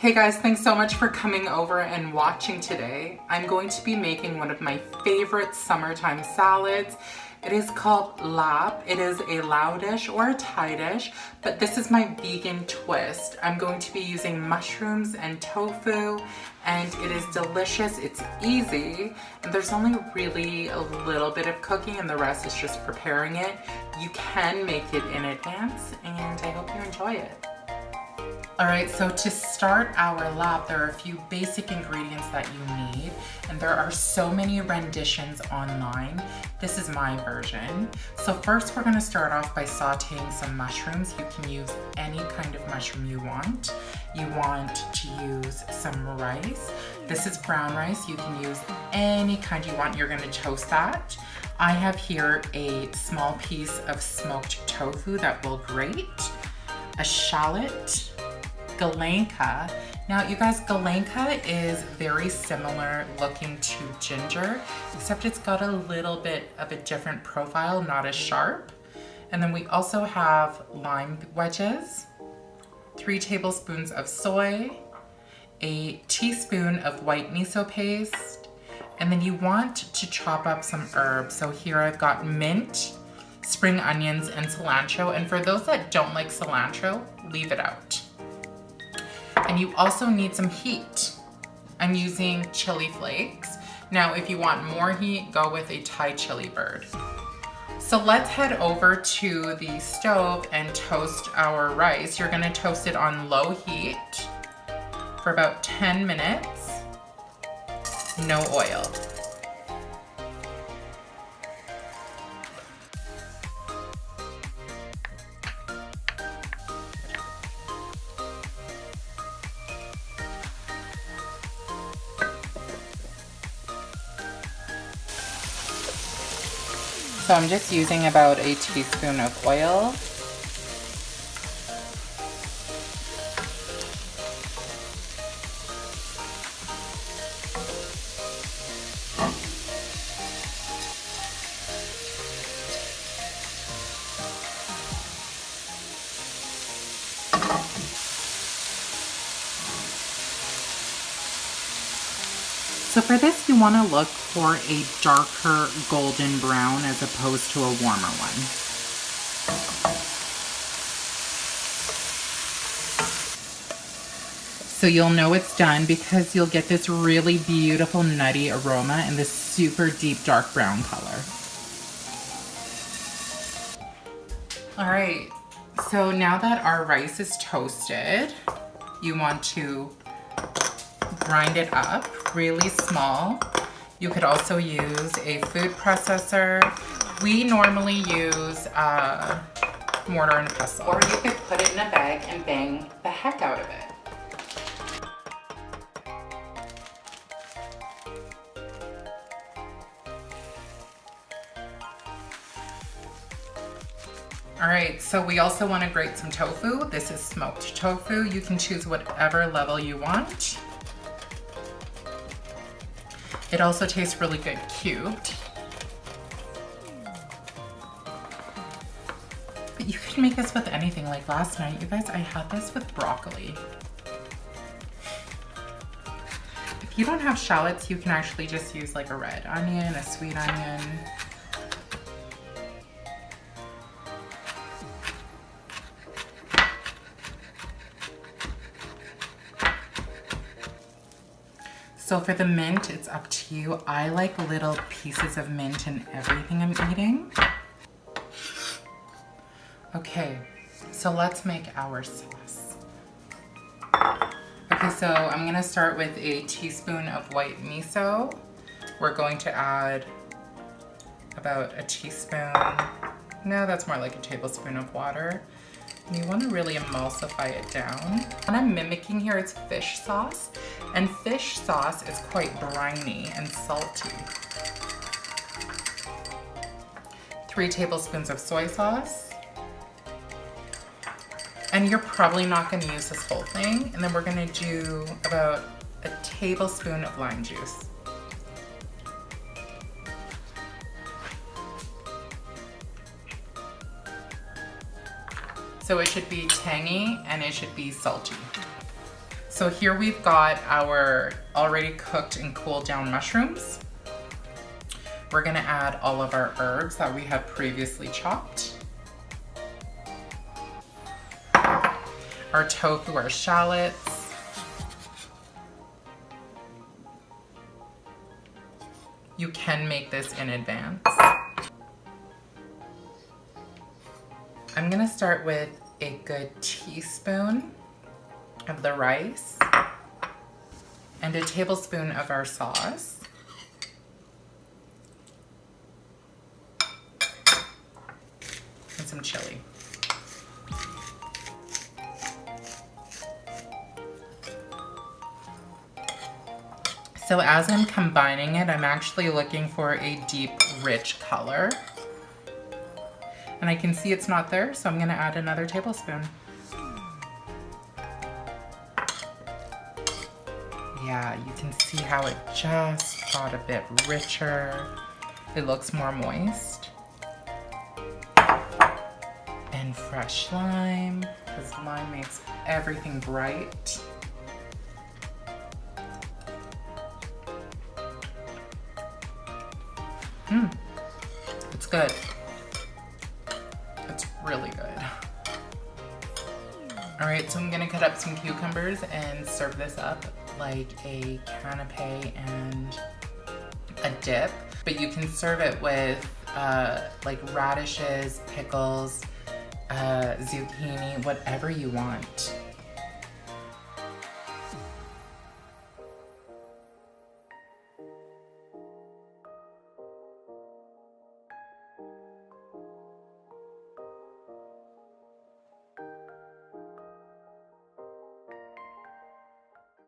Hey guys, thanks so much for coming over and watching today. I'm going to be making one of my favorite summertime salads. It is called LAB. It is a Lao dish or a Thai dish, but this is my vegan twist. I'm going to be using mushrooms and tofu, and it is delicious. It's easy, and there's only really a little bit of cooking, and the rest is just preparing it. You can make it in advance, and I hope you enjoy it. All right, so to start our lab, there are a few basic ingredients that you need, and there are so many renditions online. This is my version. So first we're gonna start off by sauteing some mushrooms. You can use any kind of mushroom you want. You want to use some rice. This is brown rice. You can use any kind you want. You're gonna toast that. I have here a small piece of smoked tofu that will grate, a shallot, galanka. Now you guys, galanka is very similar looking to ginger, except it's got a little bit of a different profile, not as sharp. And then we also have lime wedges, 3 tablespoons of soy, a teaspoon of white miso paste, and then you want to chop up some herbs. So here I've got mint, spring onions, and cilantro. And for those that don't like cilantro, leave it out. And you also need some heat. I'm using chili flakes. Now, if you want more heat, go with a Thai chili bird. So let's head over to the stove and toast our rice. You're gonna toast it on low heat for about 10 minutes, no oil. So I'm just using about a teaspoon of oil. So for this, you want to look for a darker golden brown as opposed to a warmer one. So you'll know it's done because you'll get this really beautiful nutty aroma and this super deep dark brown color. All right, so now that our rice is toasted, you want to grind it up really small. You could also use a food processor. We normally use a mortar and pestle. Or you could put it in a bag and bang the heck out of it. All right, so we also want to grate some tofu. This is smoked tofu. You can choose whatever level you want. It also tastes really good cubed. But you can make this with anything. Like last night, you guys, I had this with broccoli. If you don't have shallots, you can actually just use like a red onion, a sweet onion. So for the mint, it's up to you. I like little pieces of mint in everything I'm eating. Okay, so let's make our sauce. Okay, so I'm gonna start with a teaspoon of white miso. We're going to add about a teaspoon, no, that's more like a tablespoon of water. And you want to really emulsify it down. What I'm mimicking here is fish sauce, and fish sauce is quite briny and salty. 3 tablespoons of soy sauce. And you're probably not going to use this whole thing. And then we're going to do about a tablespoon of lime juice. So it should be tangy and it should be salty. So here we've got our already cooked and cooled down mushrooms. We're gonna add all of our herbs that we have previously chopped. Our tofu, our shallots. You can make this in advance. I'm gonna start with a good teaspoon of the rice and a tablespoon of our sauce. And some chili. So as I'm combining it, I'm actually looking for a deep, rich color. And I can see it's not there, so I'm gonna add another tablespoon. Yeah, you can see how it just got a bit richer. It looks more moist. And fresh lime, because lime makes everything bright. It's good. It's really good. All right, so I'm gonna cut up some cucumbers and serve this up like a canapé and a dip. But you can serve it with like radishes, pickles, zucchini, whatever you want.